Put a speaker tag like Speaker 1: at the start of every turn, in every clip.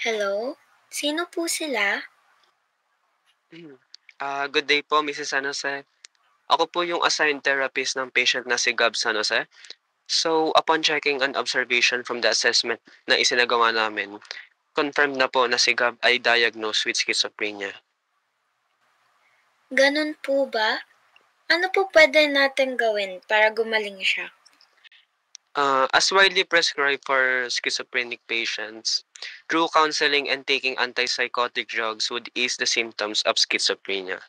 Speaker 1: Hello? Sino po sila?
Speaker 2: Good day po, Mrs. San Jose. Ako po yung assigned therapist ng patient na si Gab San Jose. So, upon checking and observation from the assessment na isinagawa namin, confirmed na po na si Gab ay diagnosed with schizophrenia.
Speaker 1: Ganun po ba? Ano po pwede natin gawin para gumaling siya?
Speaker 2: As widely prescribed for schizophrenic patients, through counseling and taking antipsychotic drugs would ease the symptoms of schizophrenia.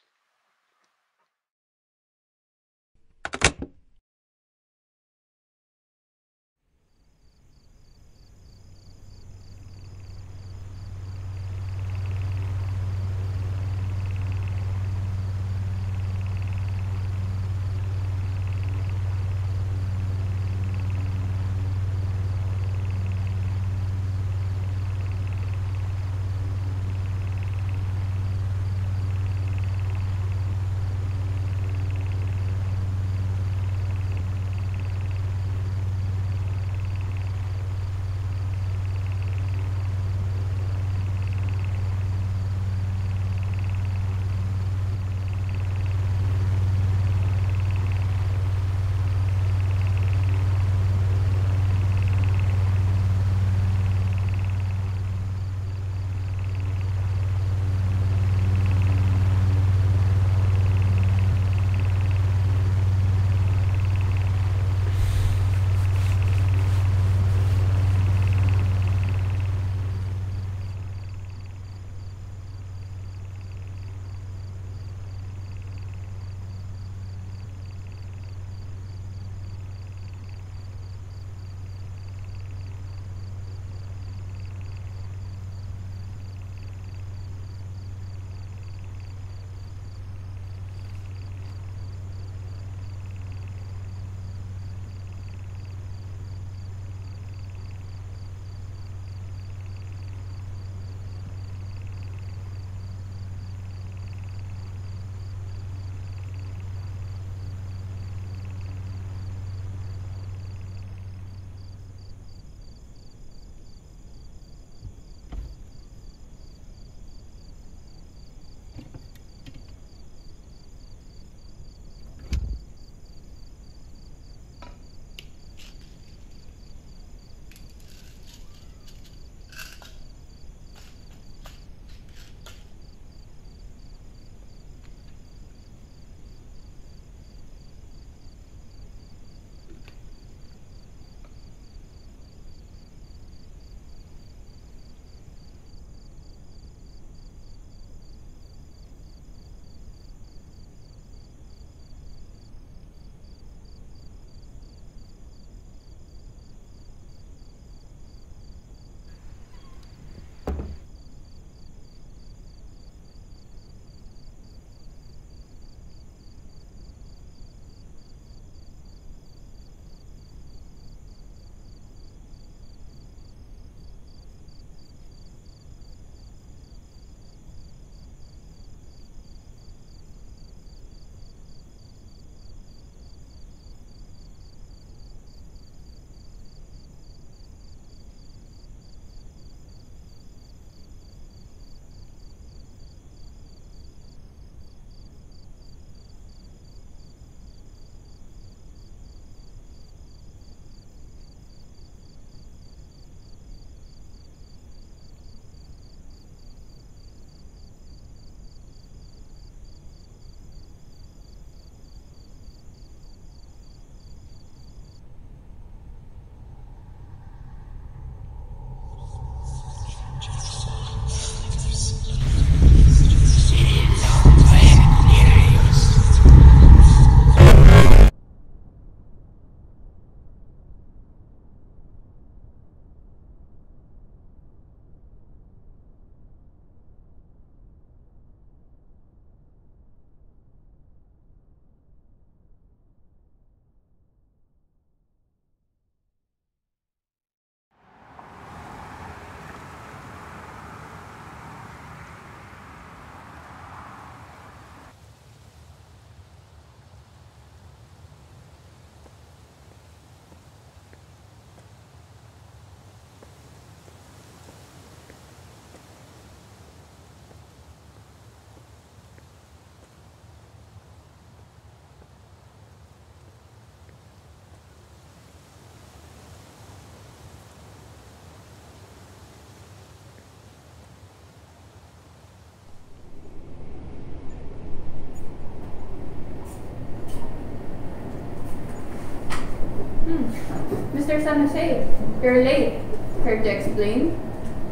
Speaker 3: Mr. San Jose, you're late. Care to explain?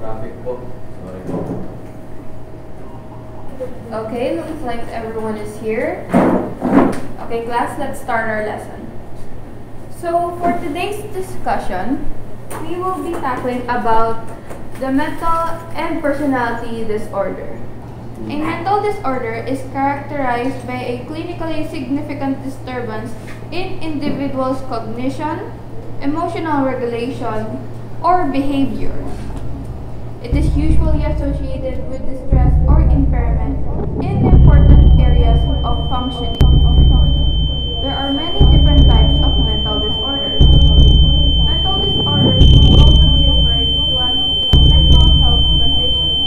Speaker 4: Traffic po. Sorry po.
Speaker 3: Okay, looks like everyone is here. Okay, class, let's start our lesson. So, for today's discussion, we will be tackling about the mental and personality disorder. A mental disorder is characterized by a clinically significant disturbance in individuals' cognition, emotional regulation, or behavior. It is usually associated with distress or impairment in important areas of functioning. There are many different types of mental disorders. Mental disorders may also be referred to as mental health conditions.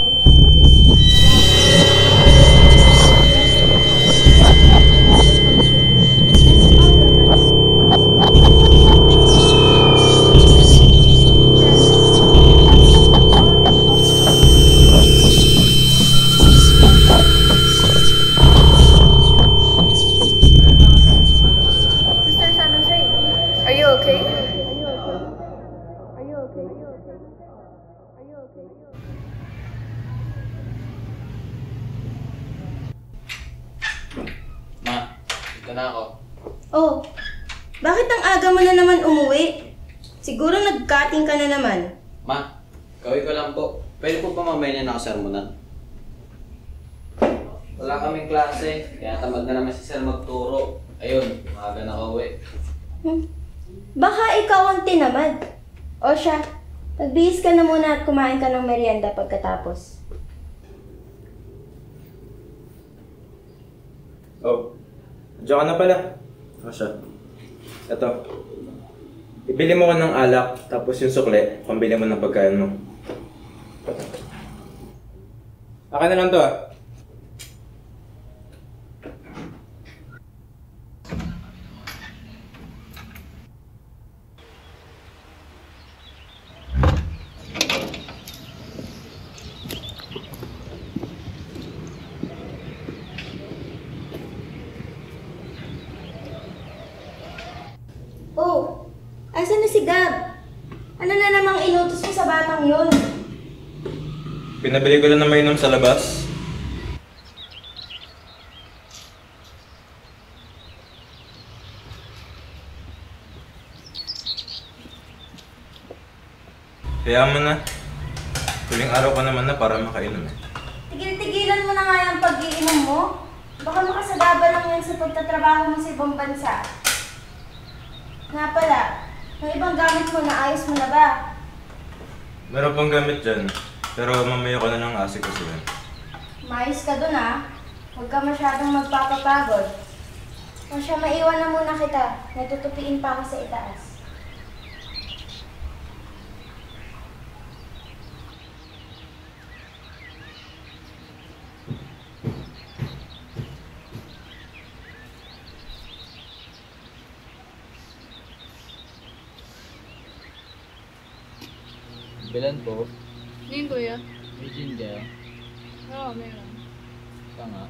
Speaker 3: Mr. San Jose, are you okay? Are you okay? Are you okay?
Speaker 4: Ma, dito na ako.
Speaker 5: Oh, bakit ang aga mo na naman umuwi? Siguro nag-cutting ka na naman.
Speaker 4: Ma, gawin ko lang po. Pwede po pa mamaya na nakasermonan. Wala kaming klase, kaya tamad na naman si Sir magturo. Ayun, maaga na uwi.
Speaker 5: Baka ikaw ang tinamad. O siya, magbihis ka na muna at kumain ka ng merienda pagkatapos.
Speaker 6: Oh, diyan ka na pala. Asya. Ito. Ibili mo ko ng alak, tapos yung sukle, pambili mo ng pagkain mo. Akin na lang to ah.
Speaker 5: Oh, asan na si Gab? Ano na namang inutos mo sa batang yun?
Speaker 6: Pinabili ko lang na mainom sa labas. Kaya mo na. Huling araw ko naman na para makainom eh.
Speaker 5: Tigil-tigilan mo na nga yung pag-iinom mo. Baka makasagaba lang yan sa pagtatrabaho mo sa ibang bansa. Nga pala, yung ibang gamit mo, naayos mo na ba?
Speaker 6: Meron pang gamit dyan, pero mamaya ko na lang asikasuhin.
Speaker 5: Maayos ka dun ah. Huwag ka masyadong magpapapagod. O siya, maiwan na muna kita. Natutupiin pa ako sa itaas.
Speaker 4: Bilan po?
Speaker 3: Ngayon, kuya?
Speaker 4: May ginger.
Speaker 3: Oo, meron.
Speaker 4: Ito nga.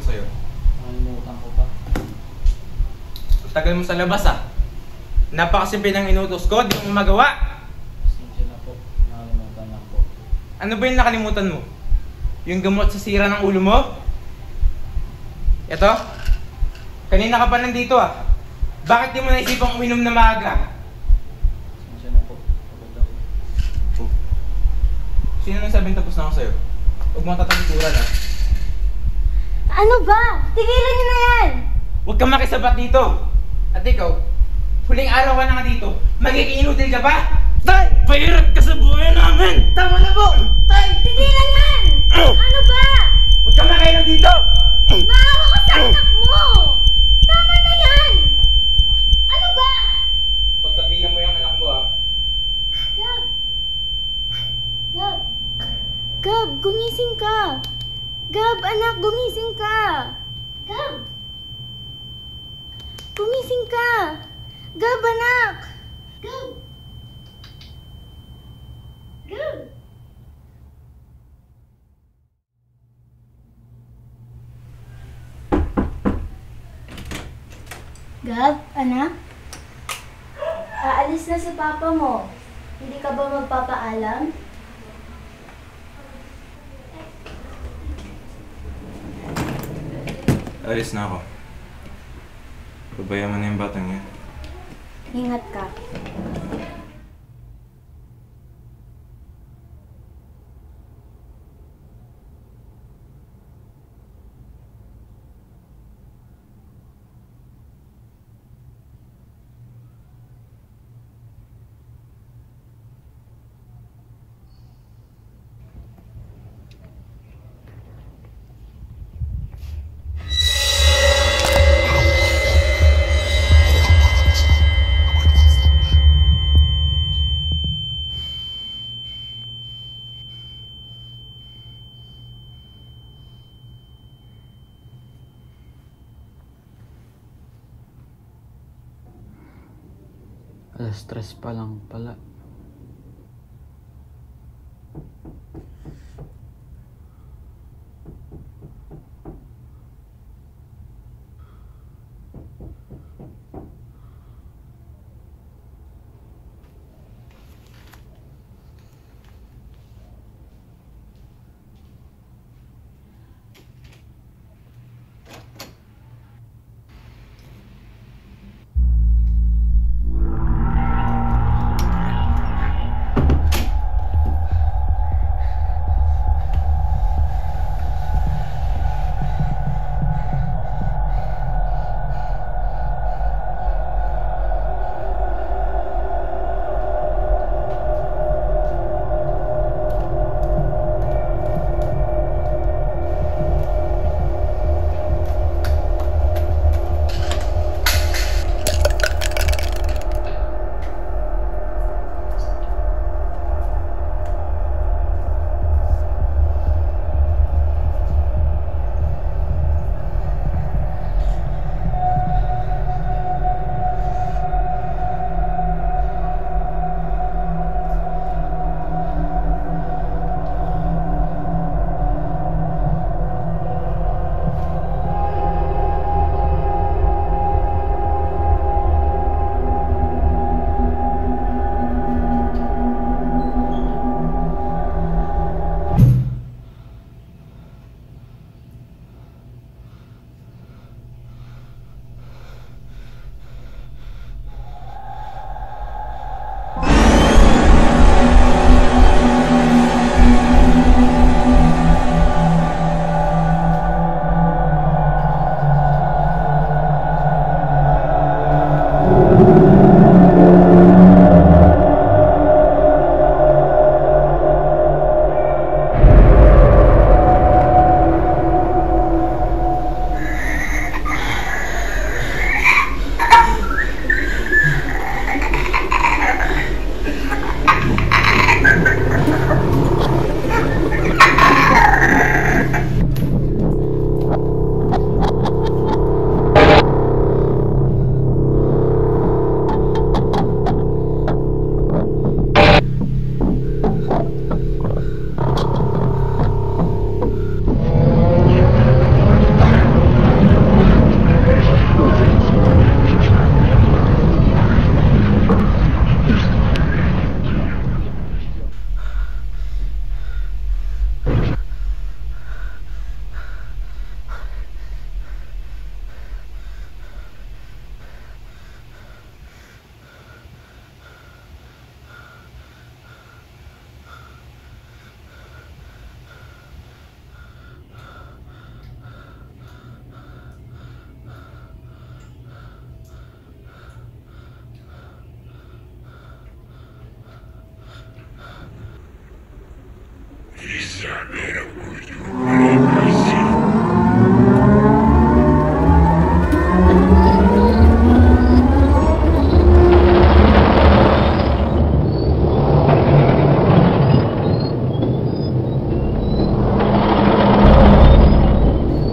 Speaker 6: sa'yo?
Speaker 4: Nakalimutan ko pa.
Speaker 6: Tagal mo sa labas ah. Napakasimple ng inutos ko, di mo magawa.
Speaker 4: Pasensya na po. Nakalimutan na po.
Speaker 6: Ano ba yung nakalimutan mo? Yung gamot sa sira ng ulo mo? Eto? Kanina ka pa nandito ah. Bakit di mo naisipang uminom na maaga?
Speaker 4: Pasensya na po. Pagod ako.
Speaker 6: Sino nang sabing tapos na ako sa'yo? Huwag mo tatalikuran ah.
Speaker 5: Ano ba? Tigilan niyo na yan!
Speaker 6: Huwag kang makisabat dito! At ikaw, huling araw ka na nga dito, magiging inutil ka pa? Tay! Pahirap ka sa buhay namin! Tama na po! Tay!
Speaker 5: Tigilan yan! Ano ba?
Speaker 6: Huwag kang makainom dito!
Speaker 5: Maawa ka sa anak mo! Tama na yan! Ano ba?
Speaker 6: Pagsabihan mo yung anak mo ah.
Speaker 5: Gab! Gab! Gab, gumising ka! Gab, anak, gumising ka! Gab! Gumising ka! Gab, anak! Gab! Gab! Gab, anak? Aalis na si papa mo. Hindi ka ba magpapaalam?
Speaker 6: Alis na ako. Pabayaan mo na yung batang yan.
Speaker 5: Ingat ka.
Speaker 4: Stress pa lang pala.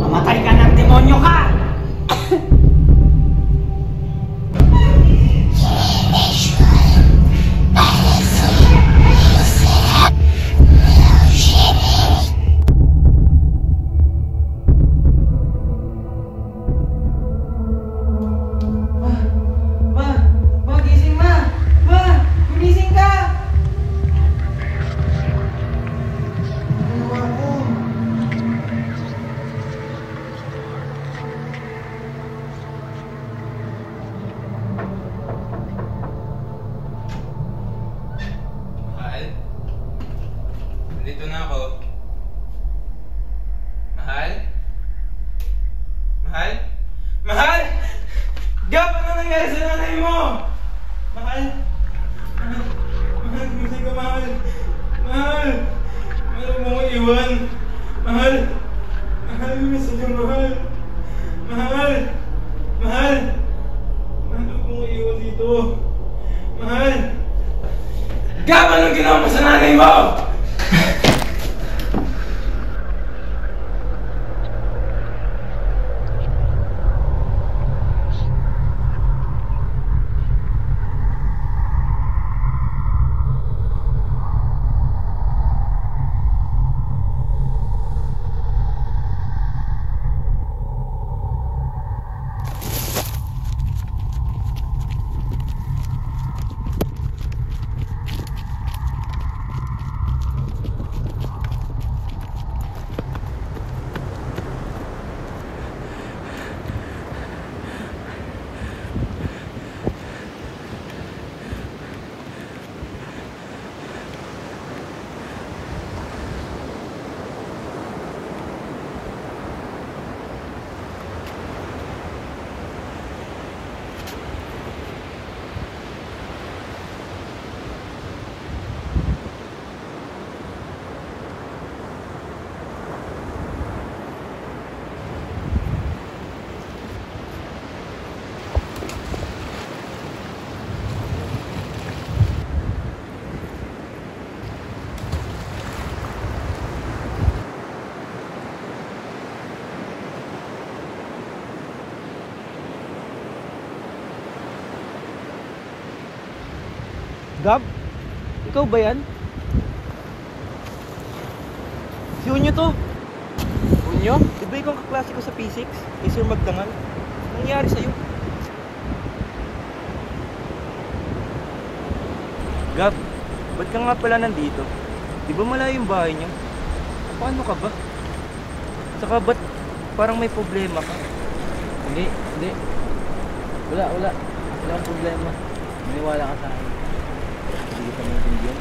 Speaker 6: Mamatay ka ng demonyo ka! Nandito na ako. Mahal? Mahal? Mahal! Gab, ano nangyari sa nanay mo? Mahal? Mahal? Mahal, gumising ka, mahal. Mahal! Mahal, huwag mo ko iwan. Mahal! Mahal, gumising ka, mahal. Mahal! Mahal! Mahal, huwag mo ko iwan dito. Mahal! Gab, anong ginawa mo sa nanay mo?
Speaker 7: Gab? Ikaw ba yan? Si Unyo to. Unyo? Diba ikaw ang kaklase ko sa P6? Kay Sir Magdangal? Anong nangyari sa'yo? Gab, ba't ka nga pala nandito? Di ba malayo yung bahay niyo? Paano ka ba? Saka ba't parang may problema ka?
Speaker 4: Hindi. Wala akong problema. Maniwala ka sa akin. Hindi ko maintindihan.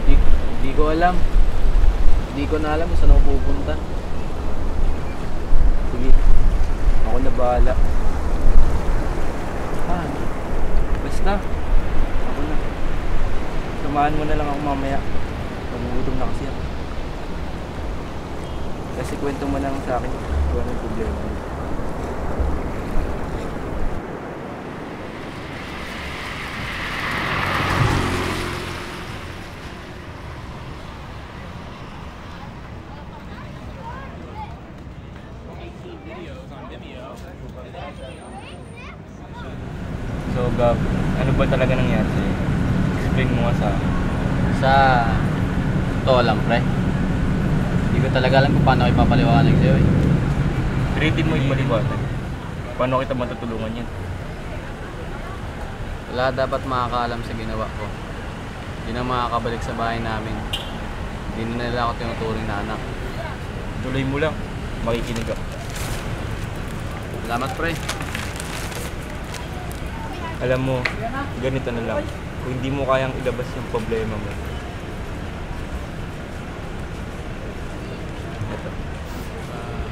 Speaker 4: Hindi ko alam. Hindi ko na alam kung saan ako pupunta. Sige, ako na bahala. Basta, ako na. Samahan mo na lang ako mamaya. Magugutom na kasi ako. Kasi kwento mo na lang sa akin kung anong problema.
Speaker 7: So Gab, ano ba talaga nangyari sa'yo? Explain mo nga sa akin.
Speaker 4: Sa totoo lang, pre. Hindi ko talaga alam kung paano ako ipapaliwanag sa'yo eh.
Speaker 7: Treatin mo yung maliwanag. Paano kita matutulungan yan?
Speaker 4: Wala dapat makakaalam sa ginawa ko. Hindi na makakabalik sa bahay namin. Hindi na nila ako tinuturing na anak.
Speaker 7: Tuloy mo lang. Makikinig ka.
Speaker 4: Salamat, pre.
Speaker 7: Alam mo, ganito na lang. Kung hindi mo kayang ilabas yung problema mo. Ito.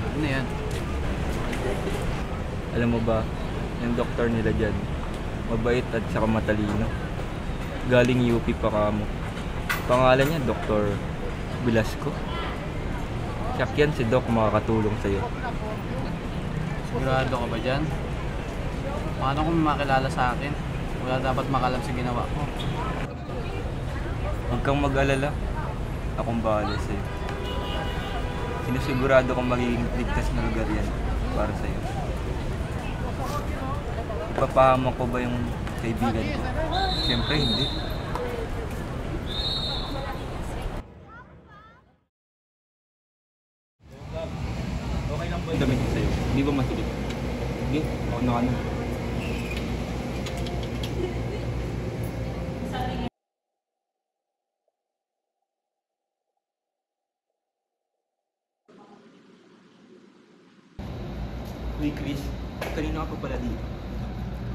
Speaker 4: Ano yan?
Speaker 7: Alam mo ba, yung doktor nila dyan, mabait at saka matalino. Galing UP pa kamo. Pangalan niya, Dr. Velasco? Siyak yan si Doc makakatulong sa'yo.
Speaker 4: Sigurado ka ba dyan? Paano kung makilala sa akin? Wala dapat makalam sa ginawa ko.
Speaker 7: Huwag kang mag-alala. Akong bahala sa'yo. Sinusigurado kong magiging ligtas na lugar yan para sa'yo. Ipapahamak ko ba yung kaibigan ko? Siyempre hindi. Okay lang ba yung damit ko sa'yo? Hindi ba masikip? Sige, ako na ka na. Uy, Chris, kanina ka pa pala dito.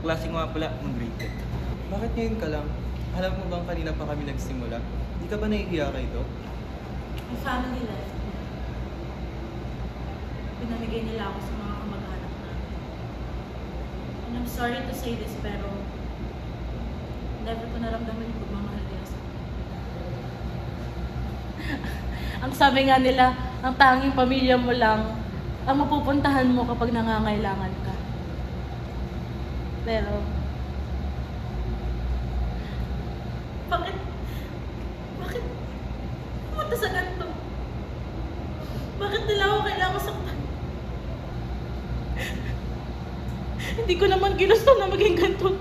Speaker 7: Klase nga pala ng grade 10.
Speaker 8: Bakit ngayon ka lang? Alam mo bang kanina pa kami nagsimula? Di ka ba nahihiya kay Doc?
Speaker 9: Yung family life ko. Pinamigay nila ako sa mga kamag-anak namin. And I'm sorry to say this, pero never ko naramdaman yung pagmamahal nila sa akin. Ang sabi nga nila, ang tanging pamilya mo lang ang mapupuntahan mo kapag nangangailangan ka. Pero, bakit pumunta sa ganito? Bakit nila ako kailangan saktan? Hindi ko naman ginusto na maging ganito.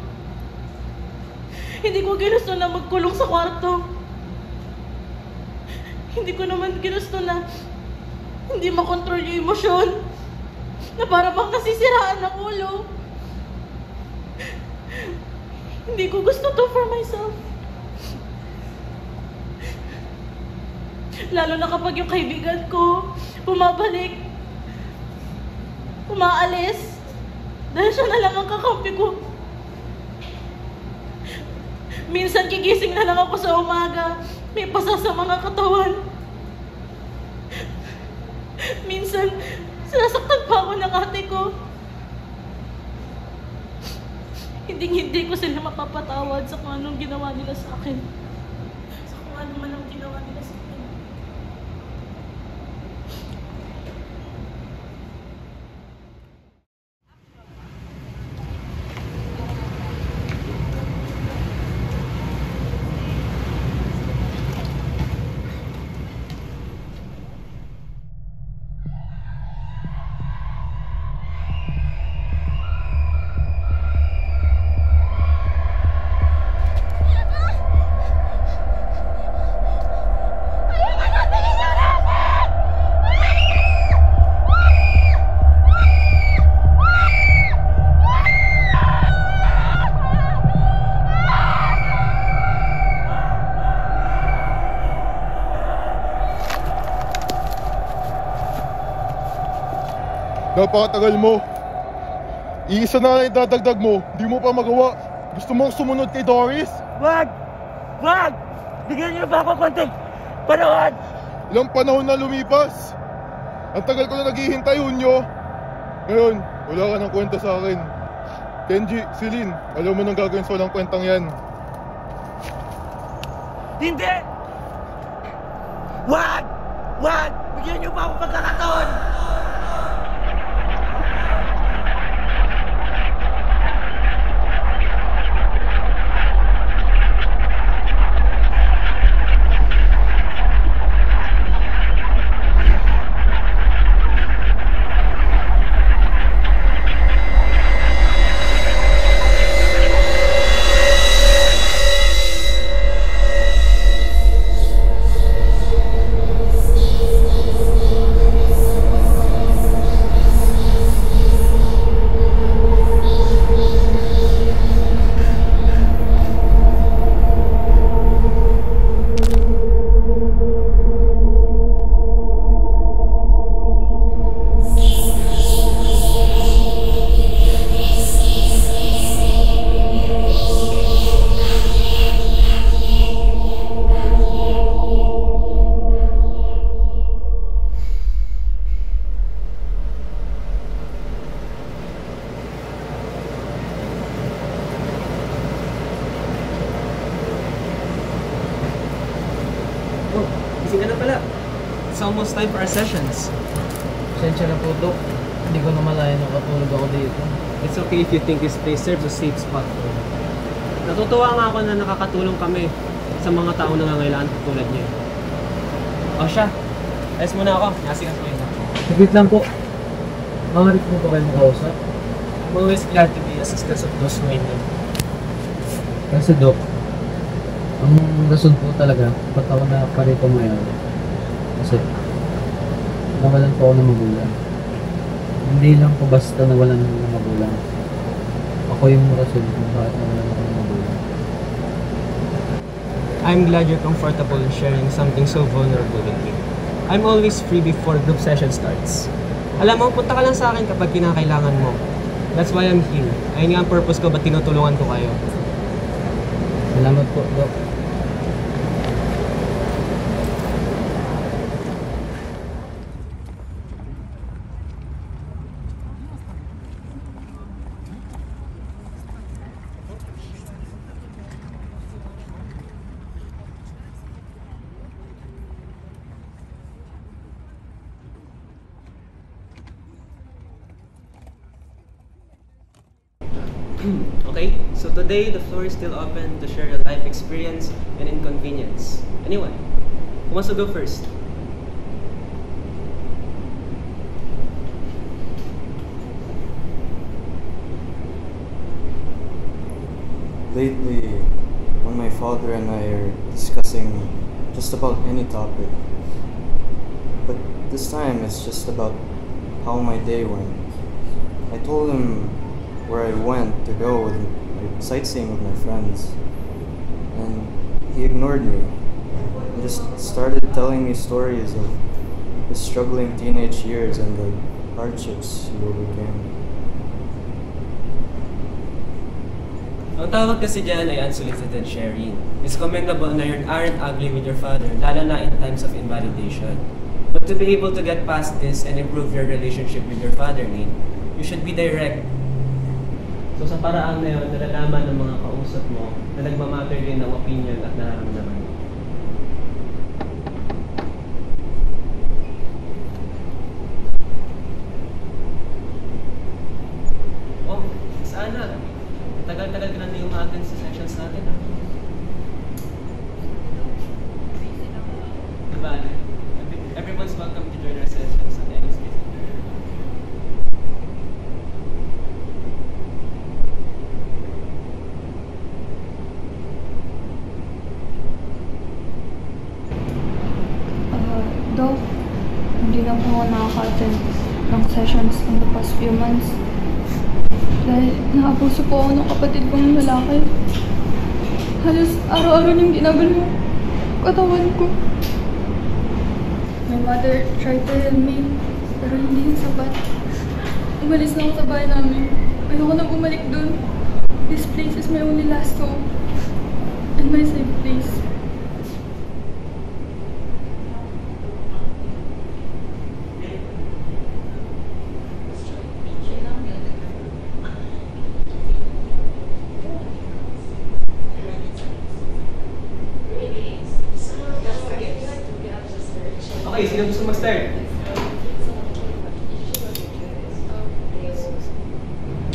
Speaker 9: Hindi ko ginusto na magkulong sa kwarto. Hindi ko naman ginusto na hindi makontrol yung emosyon. Na para bang nasisiraan ng ulo. Hindi ko gusto to for myself. Lalo na kapag yung kaibigan ko bumabalik, umaalis, dahil siya na lang ang kakampi ko. Minsan gigising na lang ako sa umaga, may pasa sa mga katawan. Minsan, sinasaktan pa ako ng ate ko. Hindi ko sila mapapatawad sa kung anong ginawa nila sa akin. Sa kung ano man ang ginawa nila sa akin.
Speaker 10: Napakatagal mo. Iisa na lang idadagdag mo, di mo pa magawa. Gusto mong sumunod kay Doris?
Speaker 7: Wag! Wag! Bigyan niyo ba ako konting panahon?
Speaker 10: Ilang panahon na lumipas. Ang tagal ko na naghihintay, Hunyo. Ngayon, wala ka ng kwenta sa akin. Kenji, Celine, alam mo nang gagawin sa walang kwentang yan.
Speaker 7: Hindi! Wag! Wag! Bigyan niyo ba ako pagkakataon?
Speaker 2: Gising ka na pala. It's almost time for our sessions.
Speaker 4: Pasensya na po, Dok. Hindi ko na malayan nakatulog ako dito.
Speaker 2: It's okay if you think this place serves a safe spot for you. Natutuwa nga ako na nakakatulong kami sa mga tao na nangangailangan tulad niyo. O siya, ayos muna ako. Nasikas mo yun.
Speaker 4: Saglit lang po. Maaari po ba kayo makausap?
Speaker 2: I'm always glad to be assistance of those who need them.
Speaker 4: Kasi Dok, ang rason po talaga, ba't ako na parito ngayon? Kasi, nawalan po ako ng magulang. Hindi lang po basta nawalan ng magulang. Ako yung rason kung bakit nawalan ako ng magulang.
Speaker 2: I'm glad you're comfortable sharing something so vulnerable with me. I'm always free before group session starts. Alam mo, punta ka lang sa akin kapag kinakailangan mo. That's why I'm here. Ayun nga ang purpose ko, ba't tinutulungan ko kayo.
Speaker 4: Salamat po, Dok.
Speaker 2: Okay, so today the floor is still open to share your life experience and inconvenience. Anyone? Who wants to go first?
Speaker 8: Lately, when my father and I are discussing just about any topic, but this time it's just about how my day went. I told him where I went to go with sightseeing with my friends, and he ignored me and just started telling me stories of his struggling teenage years and the hardships he overcame.
Speaker 2: Ang tawag kasi dyan ay unsolicited sharing. It's commendable na you aren't ugly with your father, lalo na in times of invalidation. But to be able to get past this and improve your relationship with your father, Nate, you should be direct. So sa paraan na yun, nalalaman ng mga kausap mo na nagmamatter din ng opinion at nararamdaman. Oh, sana. Tagal-tagal ka na yung umattend sa sessions natin, ah. Diba, everyone's welcome to join our sessions at any space.
Speaker 3: Doc, hindi na po ako nakaka-attend ng sessions in the past few months. Dahil naabuso po ako ng kapatid kong lalaki. Halos araw-araw niyang ginagano yung katawan ko. My mother tried to help me, pero hindi yun sapat. Umalis na ako sa bahay namin. Ayoko na bumalik dun. This place is my only last hope. And my safe place.
Speaker 2: Okay, sino gusto mag-start?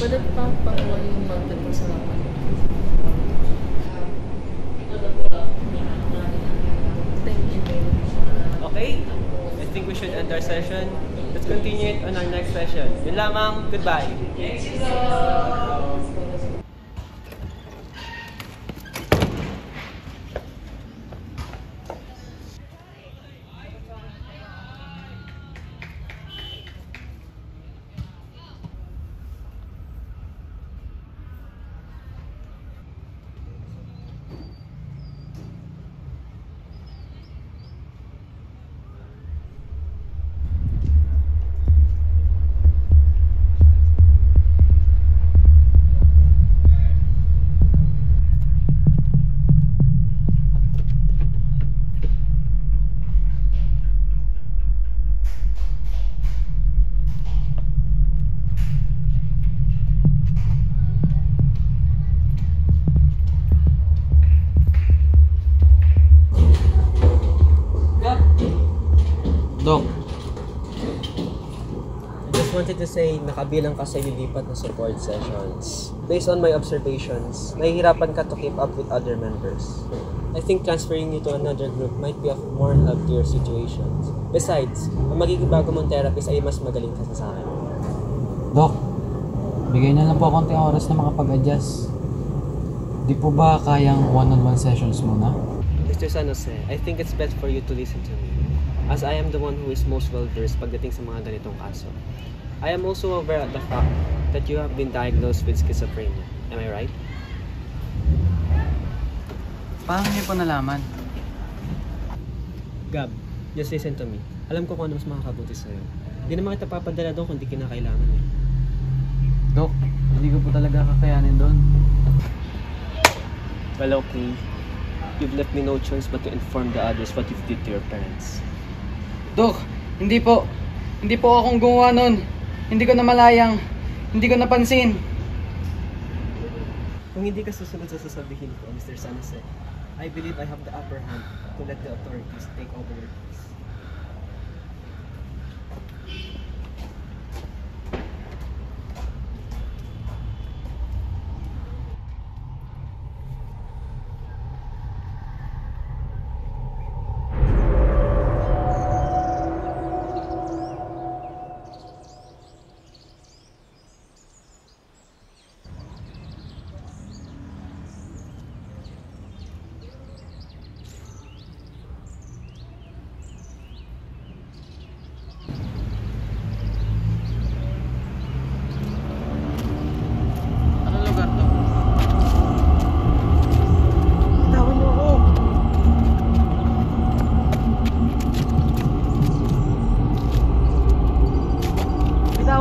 Speaker 9: Pwede pa yung magpapasalamat. Thank you.
Speaker 2: Okay, I think we should end our session. Let's continue it on our next session. Yun lamang, goodbye.
Speaker 4: Dok,
Speaker 2: I just wanted to say, nakabilang ka sa lilipat na support sessions. Based on my observations, nahihirapan ka to keep up with other members. I think transferring you to another group might be of more help to your situations. Besides, ang magiging bago mong therapist ay mas magaling ka sa akin.
Speaker 4: Dok, bigay na lang po konting oras na makapag-adjust. Di po ba kayang one-on-one sessions muna?
Speaker 2: Mr. San Jose, I think it's best for you to listen to me, as I am the one who is most well-versed pagdating sa mga ganitong kaso. I am also aware of the fact that you have been diagnosed with schizophrenia. Am I right?
Speaker 4: Paano niyo po nalaman?
Speaker 2: Gab, just listen to me. Alam ko kung ano mas makakabuti sa'yo. Hindi naman kita papadala doon kung di kinakailangan eh.
Speaker 4: Dok, hindi ko po talaga kakayanin doon.
Speaker 2: Well, okay. You've left me no choice but to inform the others what you did to your parents.
Speaker 4: Dok, hindi po. Hindi po akong gumawa nun. Hindi ko namalayang. Hindi ko napansin.
Speaker 2: Kung hindi ka susunod sa sasabihin ko, Mr. San Jose, I believe I have the upper hand to let the authorities take over your case.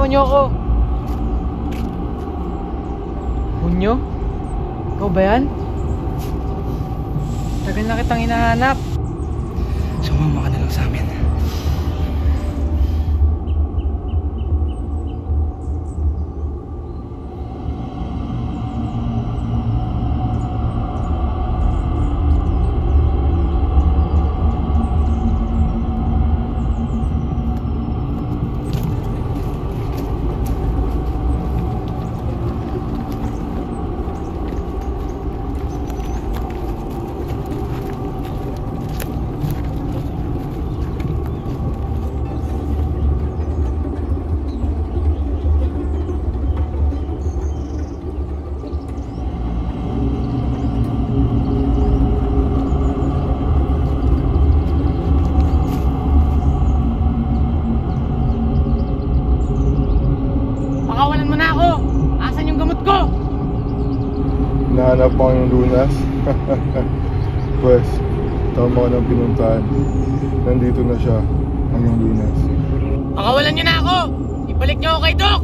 Speaker 4: Niyo ako. Hunyo? Ikaw ba yan? Tagal na kitang hinahanap. Sumama ka na lang sa amin.
Speaker 10: Hinahanap mo yung lunas? Pwes, tama ka ng pinuntahan. Nandito na siya, ang yung lunas.
Speaker 4: Pakawalan niyo na ako! Ibalik niyo ako kay Doc!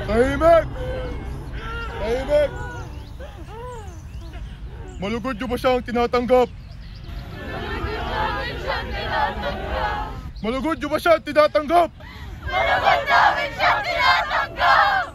Speaker 10: Tahimik! Tahimik! Malugod niyo ba siyang tinatanggap? Malugod niyo ba siyang tinatanggap?
Speaker 5: Malugod namin siyang tinatanggap!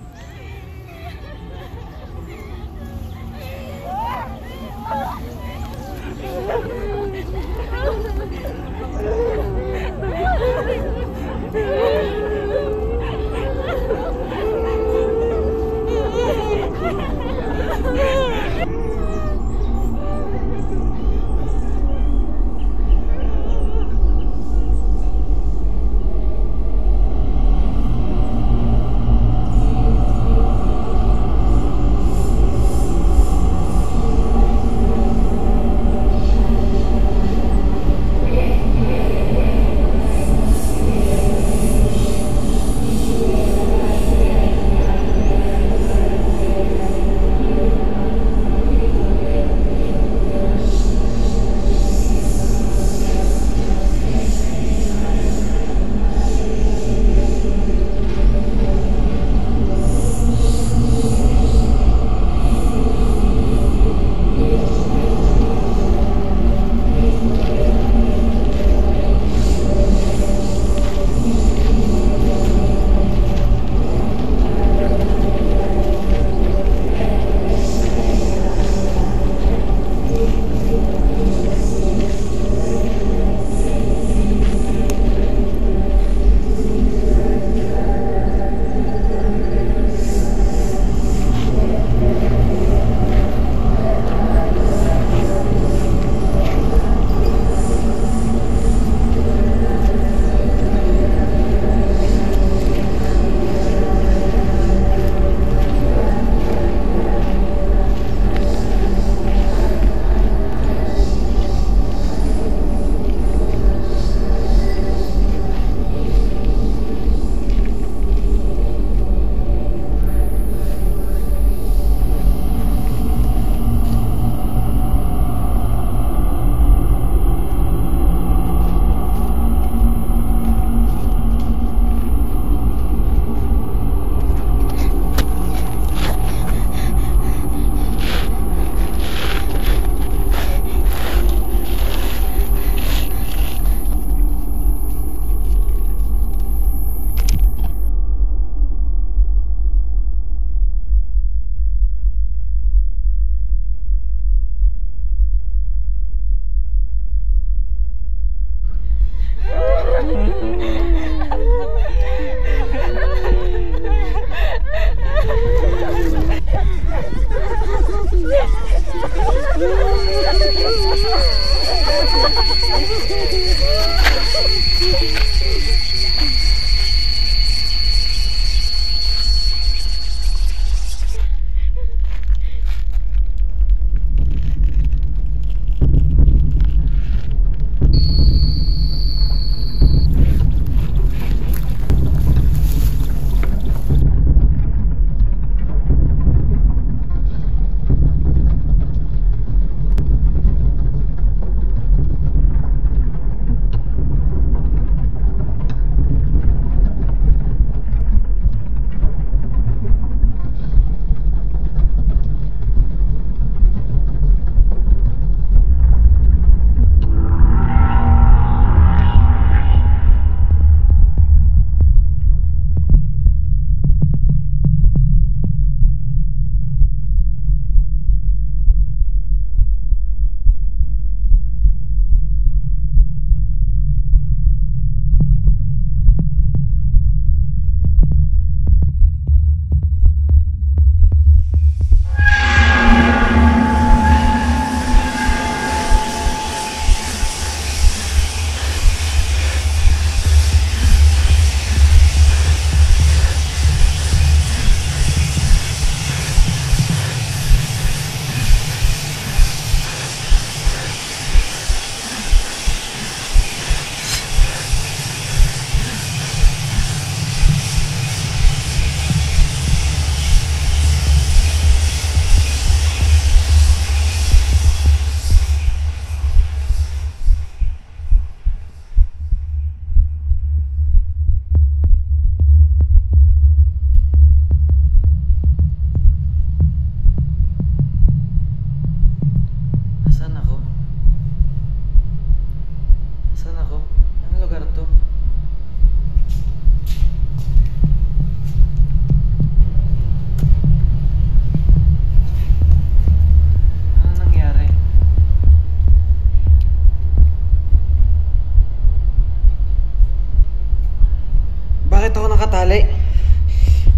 Speaker 11: Bakit ako nakatali?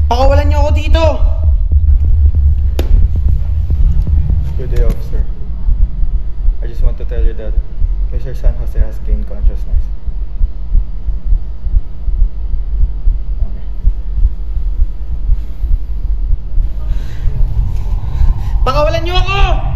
Speaker 11: Pakawalan niyo ako dito!
Speaker 12: Good day, officer. I just want to tell you that Mr. San Jose has gained consciousness. Okay.
Speaker 11: Pakawalan niyo ako!